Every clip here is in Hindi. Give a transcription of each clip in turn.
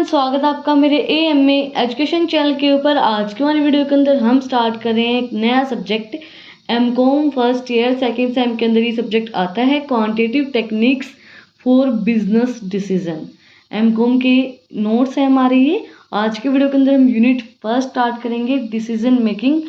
एवरीवन, स्वागत है आपका मेरे एएमए एजुकेशन चैनल के ऊपर। आज की हमारी वीडियो के अंदर हम स्टार्ट कर रहे हैं एक नया subject MCom first year second sem के अंदर ये सब्जेक्ट आता है quantitative techniques for business decision. MCom के नोट्स हैं हमारे ये। आज के वीडियो के अंदर हम यूनिट फर्स्ट स्टार्ट करेंगे, decision making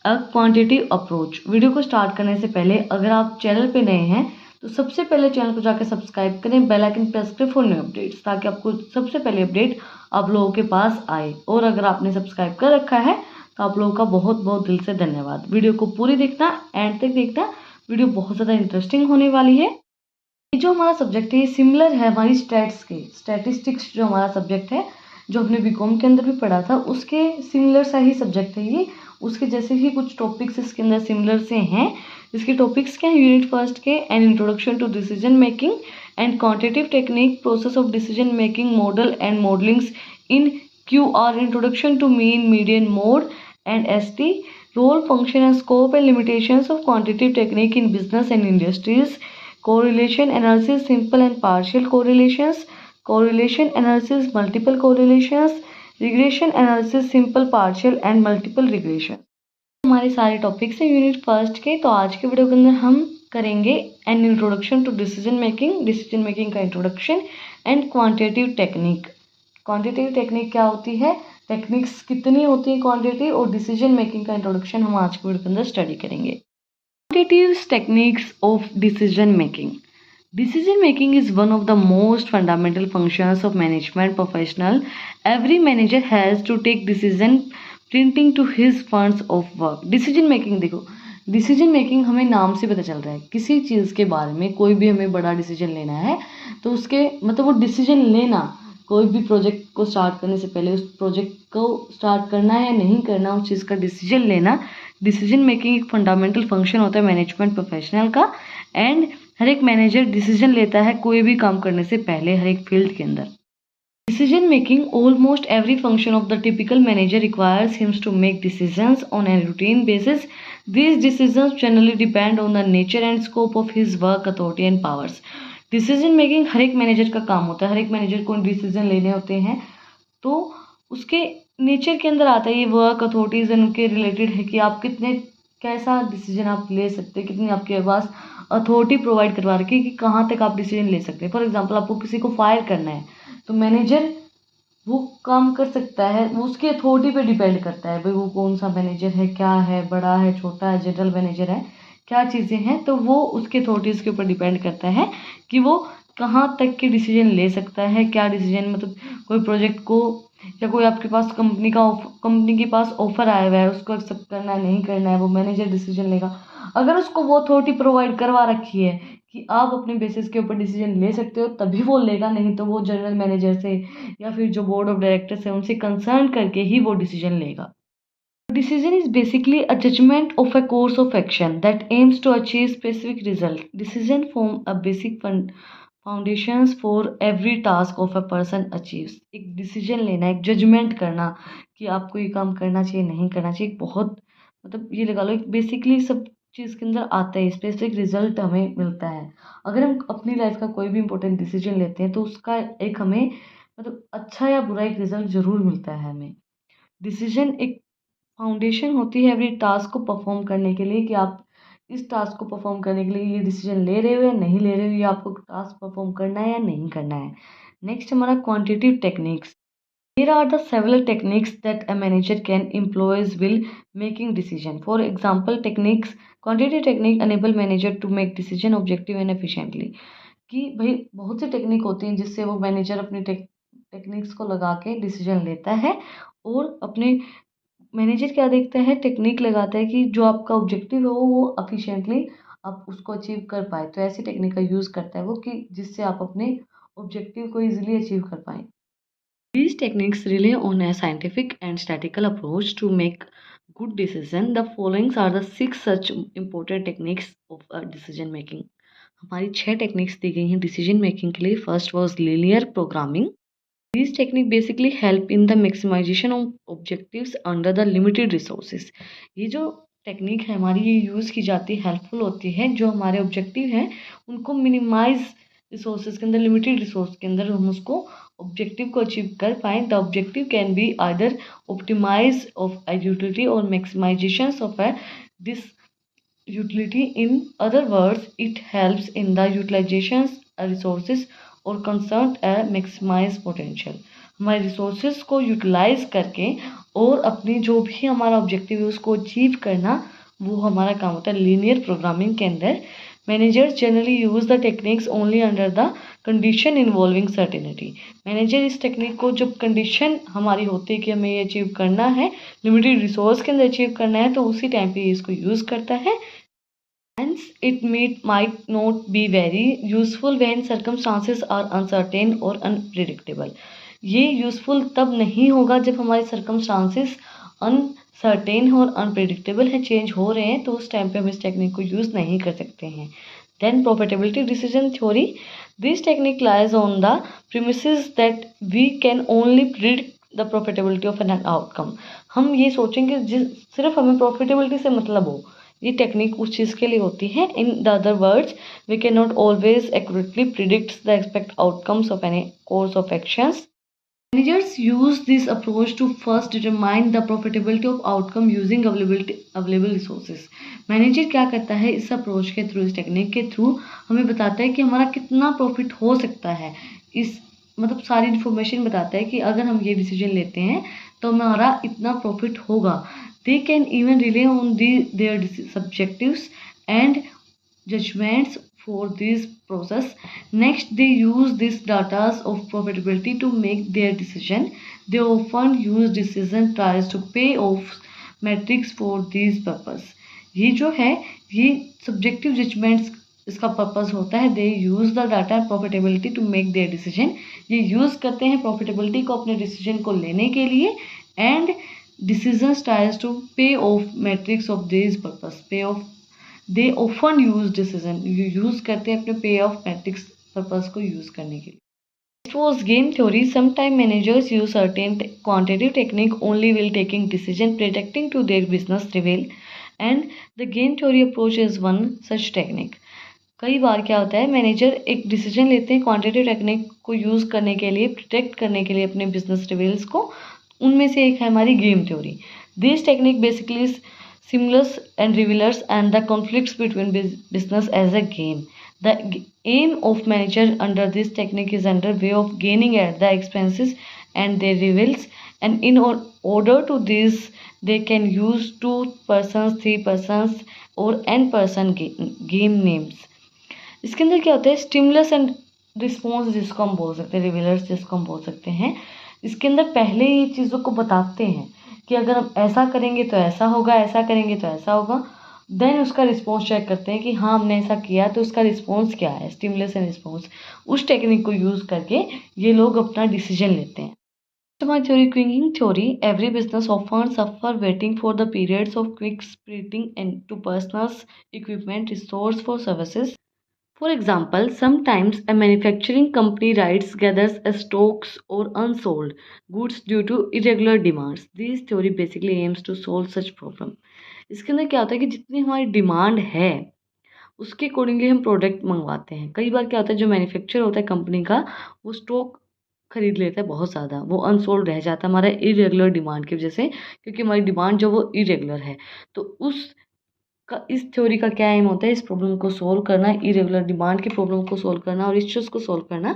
a quantitative approach. Video को स्टार्ट करने से पहले अगर आप चैनल पे नए हैं तो सबसे पहले चैनल को जाकर सब्सक्राइब करें, बेल आइकन प्रेस करें फॉर न्यू अपडेट्स, ताकि आपको सबसे पहले अपडेट आप लोगों के पास आए। और अगर आपने सब्सक्राइब कर रखा है तो आप लोगों का बहुत बहुत दिल से धन्यवाद। वीडियो को पूरी देखना, एंड तक देखना, वीडियो बहुत ज़्यादा इंटरेस्टिंग होने वाली है। ये जो हमारा सब्जेक्ट है ये सिमिलर है हमारी स्टैटिस्टिक्स जो हमारा सब्जेक्ट है, जो हमने बीकॉम के अंदर भी पढ़ा था, उसके सिमिलर सा ही सब्जेक्ट है ये। उसके जैसे ही कुछ टॉपिक्स इसके अंदर सिमिलर से हैं। इसके टॉपिक्स क्या हैं? यूनिट फर्स्ट के an introduction to decision making and quantitative technique, process of decision making, model and modellings in QR, introduction to mean, median, mode and ST, role, function and scope and limitations of quantitative technique in business and industries, correlation analysis, simple and partial correlations, correlation analysis, multiple correlations, regression analysis, simple, partial and multiple regression। हमारे सारे टॉपिक्स हैं यूनिट फर्स्ट के। तो आज के वीडियो के अंदर हम करेंगे an introduction to decision making का introduction and quantitative technique. Quantitative technique क्या होती है, टेक्निक्स कितनी होती है क्वांटिटेटिव, और डिसीजन मेकिंग का इंट्रोडक्शन हम आज के वीडियो के अंदर स्टडी करेंगे। Quantitative techniques of decision making. Decision making is one of the most fundamental functions of management professional. Every manager has to take decision printing to his funds of work. Decision making, देखो डिसीजन मेकिंग हमें नाम से पता चल रहा है। किसी चीज़ के बारे में कोई भी हमें बड़ा डिसीजन लेना है तो उसके मतलब वो डिसीजन लेना, कोई भी प्रोजेक्ट को स्टार्ट करने से पहले उस प्रोजेक्ट को स्टार्ट करना है या नहीं करना, उस चीज़ का डिसीजन लेना, डिसीजन मेकिंग एक फंडामेंटल फंक्शन होता है मैनेजमेंट प्रोफेशनल का। एंड हर एक मैनेजर डिसीजन लेता है कोई भी काम करने से पहले हर एक फील्ड के अंदर। Decision making almost every function of the typical manager requires him to make decisions on a routine basis. These decisions generally depend on the nature and scope of his work, authority and powers. Decision making हर एक मैनेजर का काम होता है। हर एक मैनेजर को डिसीजन लेने होते हैं तो उसके नेचर के अंदर आता है ये वर्क, अथॉरिटीज़ उनके रिलेटेड है कि आप कितने कैसा डिसीजन आप ले सकते हैं, कितनी आपके पास अथॉरिटी प्रोवाइड करवा रखी है कि कहाँ तक आप डिसीजन ले सकते हैं। फॉर एग्जांपल आपको किसी को फायर करना है तो मैनेजर वो काम कर सकता है, वो उसकी अथॉरिटी पे डिपेंड करता है भाई वो कौन सा मैनेजर है, क्या है, बड़ा है, छोटा है, जनरल मैनेजर है, क्या चीज़ें हैं, तो वो उसके अथॉरिटीज़ के ऊपर डिपेंड करता है कि वो कहाँ तक के डिसीजन ले सकता है। क्या डिसीजन मतलब कोई प्रोजेक्ट को या कोई आपके पास कंपनी के पास ऑफर आया हुआ है, उसको एक्सेप्ट करना है नहीं करना है, वो मैनेजर डिसीजन लेगा। अगर उसको वो अथॉरिटी प्रोवाइड करवा रखी है कि आप अपने बेसिस के ऊपर डिसीजन ले सकते हो तभी वो लेगा, नहीं तो वो जनरल मैनेजर से या फिर जो बोर्ड ऑफ डायरेक्टर्स है उनसे कंसर्न करके ही वो डिसीजन लेगा। Decision is basically a judgment of a course of action that aims to achieve specific result. Decision form a basic foundations for every task of a person achieves. एक डिसीजन लेना, एक जजमेंट करना कि आपको ये काम करना चाहिए नहीं करना चाहिए, बहुत मतलब ये लगा लो एक बेसिकली सब चीज़ के अंदर आता है, स्पेसिफिक रिजल्ट हमें मिलता है। अगर हम अपनी लाइफ का कोई भी इंपॉर्टेंट डिसीजन लेते हैं तो उसका एक हमें मतलब अच्छा या बुरा एक रिजल्ट ज़रूर मिलता है हमें। डिसीजन एक फाउंडेशन होती है एवरी टास्क को परफॉर्म करने के लिए कि आप इस टास्क को परफॉर्म करने के लिए ये डिसीजन ले रहे हो या नहीं ले रहे हो, या आपको टास्क परफॉर्म करना है या नहीं करना है। नेक्स्ट हमारा quantitative techniques. Here are the several techniques that a manager can employ while making decision. For example, quantitative technique enable manager to make decision objective and efficiently. कि भाई बहुत सी टेक्निक होती हैं जिससे वो मैनेजर अपनी टेक्निक्स को लगा के डिसीजन लेता है, और अपने मैनेजर क्या देखता है, टेक्निक लगाता है कि जो आपका ऑब्जेक्टिव हो वो एफिशिएंटली आप उसको अचीव कर पाए। तो ऐसी टेक्निक का यूज़ करता है वो कि जिससे आप अपने ऑब्जेक्टिव को ईजिली अचीव कर पाएँ। These techniques rely on a scientific and statistical approach to make good decision. The following are the 6 such important techniques of decision making. हमारी 6 टेक्निक्स दी गई हैं डिसीजन मेकिंग के लिए। First was linear programming. These technique basically help in the maximization of objectives under the limited resources. ये जो टेक्निक है हमारी ये यूज़ की जाती है, हेल्पफुल होती है जो हमारे ऑब्जेक्टिव हैं उनको मिनिमाइज रिसोर्सेज के अंदर, लिमिटेड रिसोर्स के अंदर हम उसको ऑब्जेक्टिव को अचीव कर पाएँ। The objective can be either optimise of a utility और maximisation of a this utility. In other words, it helps in the utilization resources or concern a maximize potential. हमारे रिसोर्सेज को यूटिलाइज करके और अपनी जो भी हमारा ऑब्जेक्टिव है उसको अचीव करना, वो हमारा काम होता है लीनियर प्रोग्रामिंग के अंदर। Managers generally use the techniques only under the condition involving certainty. Manager इस टेक्निक को जब कंडीशन हमारी होती है कि हमें ये अचीव करना है, लिमिटेड रिसोर्स के अंदर अचीव करना है, तो उसी टाइम पे इसको यूज़ करता है। Hence, it might not be very useful when circumstances are uncertain or unpredictable. ये यूज़फुल तब नहीं होगा जब हमारे सर्कमस्टांसेस अनसर्टेन और अनप्रिडिक्टेबल है, चेंज हो रहे हैं, तो उस टाइम पे हम इस टेक्निक को यूज़ नहीं कर सकते हैं। Then profitability decision theory, this technique lies on the premises that we can only predict the profitability of an outcome. हम ये सोचेंगे सिर्फ हमें प्रॉफिटेबिलिटी से मतलब हो, ये टेक्निक उस चीज़ के लिए होती है। In the other words, we can not always accurately predict the expect outcomes of any course of actions. Managers use this approach to first determine the profitability of outcome using available resources. Manager क्या करता है, इस अप्रोच के थ्रू, इस टेक्निक के थ्रू हमें बताता है कि हमारा कितना प्रॉफिट हो सकता है। इस मतलब सारी इन्फॉर्मेशन बताता है कि अगर हम ये डिसीजन लेते हैं तो हमारा इतना प्रॉफिट होगा। They can even rely on their subjectives and judgments for this process. Next, they use these data of profitability to make their decision. They often use decision tries to pay off metrics for this purpose. ये जो है, ये subjective judgments इसका पर्पस होता है। They use the data profitability to make their decision. ये यूज़ करते हैं प्रॉफिटेबिलिटी को अपने डिसीजन को लेने के लिए। And decisions tries to pay off metrics of this purpose. Pay off, they often use decision, use करते हैं अपने pay off metrics purpose को use करने के लिए। Next was game theory. Sometimes managers use certain quantitative technique only while taking decision predicting to their business rival, and the game theory approach is one such technique. कई बार क्या होता है, मैनेजर एक डिसीजन लेते हैं क्वांटिटेटिव टेक्निक को यूज़ करने के लिए, प्रोटेक्ट करने के लिए अपने बिजनेस रिवेल्स को। उनमें से एक है हमारी game theory. This technique basically simulates and rivalries and the conflicts between business as a game. The aim of manager under this technique is under way of gaining at the expenses and their rivals, and in order to this they can use 2 persons, 3 persons और n person game names। इसके अंदर क्या होता है, स्टिमुलस एंड रिस्पॉन्स जिसको हम बोल सकते हैं, रिविलर्स जिसको हम बोल सकते हैं। इसके अंदर पहले ये चीज़ों को बताते हैं कि अगर हम ऐसा करेंगे तो ऐसा होगा, ऐसा करेंगे तो ऐसा होगा। देन उसका रिस्पॉन्स चेक करते हैं कि हाँ हमने ऐसा किया तो उसका रिस्पॉन्स क्या है, स्टिमुलस एंड रिस्पॉन्स। उस टेक्निक को यूज़ करके ये लोग अपना डिसीजन लेते हैं। My theory, quicking theory. Every business often suffer waiting for the periods of quick splitting and to personals, equipment, resource for services. For example, sometimes a manufacturing company writes gathers stocks or unsold goods due to irregular demands. This theory basically aims to solve such problem. इसके अंदर क्या होता है कि जितनी हमारी डिमांड है उसके अकॉर्डिंगली हम प्रोडक्ट मंगवाते हैं। कई बार क्या होता है, जो मैन्युफैक्चर होता है कंपनी का, वो स्टॉक खरीद लेता है बहुत ज़्यादा, वो अनसोल्ड रह जाता है हमारा इरेगुलर डिमांड की वजह से, क्योंकि हमारी डिमांड जो वो इरेगुलर है। तो इस थ्योरी का क्या एम होता है, इस प्रॉब्लम को सोल्व करना, इरेगुलर डिमांड की प्रॉब्लम को सोल्व करना और इस चीज़ को सोल्व करना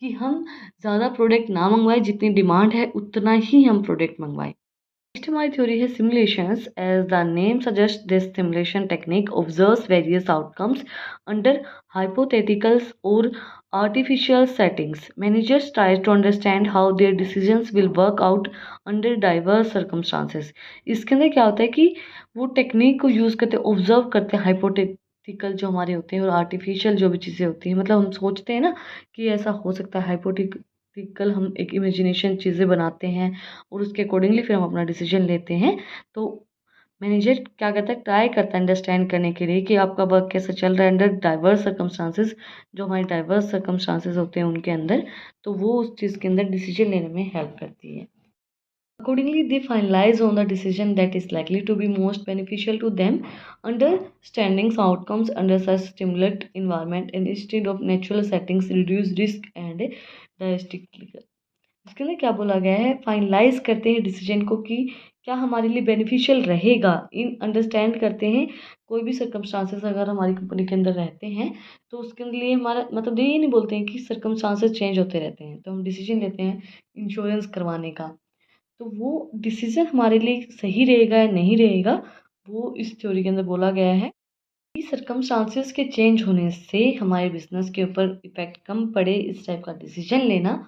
कि हम ज़्यादा प्रोडक्ट ना मंगवाएं, जितनी डिमांड है उतना ही हम प्रोडक्ट मंगवाएं। नेक्स्ट हमारी थ्योरी है simulations. As the name suggest, this simulation technique observes various outcomes under hypotheticals और artificial settings. Managers try to understand how their decisions will work out under diverse circumstances. इसके अंदर क्या होता है कि वो टेक्निक को यूज़ करते, ऑब्जर्व करते हैं हाइपोथेटिकल जो हमारे होते हैं और आर्टिफिशियल जो भी चीज़ें होती हैं। मतलब हम सोचते हैं ना कि ऐसा हो सकता है, हाइपोथेटिकल हम एक इमेजिनेशन चीज़ें बनाते हैं और उसके अकॉर्डिंगली फिर हम अपना डिसीजन लेते हैं। तो मैनेजर क्या करता है, ट्राई करता है अंडरस्टैंड करने के लिए कि आपका वर्क कैसे चल रहा है अंडर डाइवर्स सर्कमस्टांसेस, जो हमारे डाइवर्स सर्कमस्टांसेस होते हैं उनके अंदर, तो वो उस चीज़ के अंदर डिसीजन लेने में हेल्प करती है। Accordingly they finalise on the decision that is likely to be most beneficial to them understandings outcomes under such stimulate environment and instead of natural settings reduce risk and drastic इसके अंदर क्या बोला गया है, फाइनलाइज करते हैं डिसीजन को कि क्या हमारे लिए बेनिफिशियल रहेगा। इन अंडरस्टैंड करते हैं कोई भी सर्कमस्टांसेस अगर हमारी कंपनी के अंदर रहते हैं तो उसके लिए हमारा मतलब ये नहीं बोलते हैं कि सर्कमस्टांसेस चेंज होते रहते हैं, तो हम डिसीजन लेते हैं इंश्योरेंस करवाने का, तो वो डिसीजन हमारे लिए सही रहेगा या नहीं रहेगा, वो इस थ्योरी के अंदर बोला गया है कि सर्कमस्टांसेस के चेंज होने से हमारे बिजनेस के ऊपर इफेक्ट कम पड़े, इस टाइप का डिसीजन लेना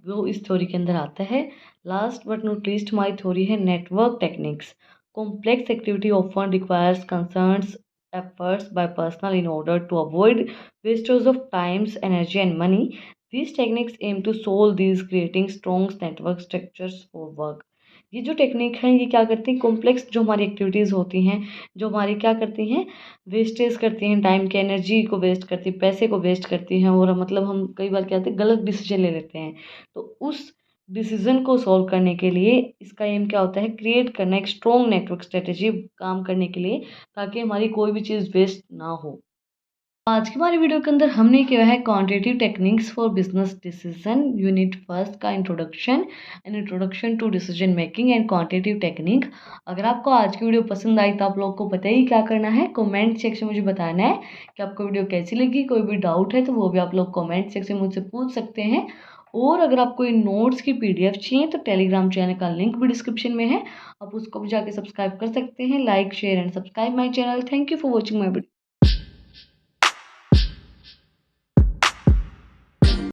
वो इस थ्योरी के अंदर आता है। लास्ट बट नॉट लीस्ट हमारी थ्योरी है network techniques. Complex activity often requires concerns efforts by personnel in order to avoid wastage of times, energy and money. These techniques aim to solve these, creating strong network structures for work. ये जो टेक्निक है ये क्या करती हैं, कॉम्प्लेक्स जो हमारी एक्टिविटीज़ होती हैं, जो हमारी क्या करती हैं, वेस्टेज करती हैं, टाइम की एनर्जी को वेस्ट करती हैं, पैसे को वेस्ट करती हैं, और मतलब हम कई बार क्या होते हैं गलत डिसीजन ले लेते हैं। तो उस डिसीजन को सॉल्व करने के लिए इसका एम क्या होता है, क्रिएट करना एक स्ट्रॉन्ग नेटवर्क स्ट्रेटेजी काम करने के लिए, ताकि हमारी कोई भी चीज़ वेस्ट ना हो। आज की हमारी वीडियो के अंदर हमने किया है quantitative techniques for business decision unit first का introduction and introduction to decision making and quantitative technique. अगर आपको आज की वीडियो पसंद आई तो आप लोग को पता ही क्या करना है, कमेंट सेक्शन में मुझे बताना है कि आपको वीडियो कैसी लगी। कोई भी डाउट है तो वो भी आप लोग कमेंट सेक्शन में मुझसे पूछ सकते हैं। और अगर आपको इन नोट्स की PDF चाहिए तो टेलीग्राम चैनल का लिंक भी डिस्क्रिप्शन में है, आप उसको भी जाके सब्सक्राइब कर सकते हैं। Like share and subscribe my channel. Thank you for watching my video.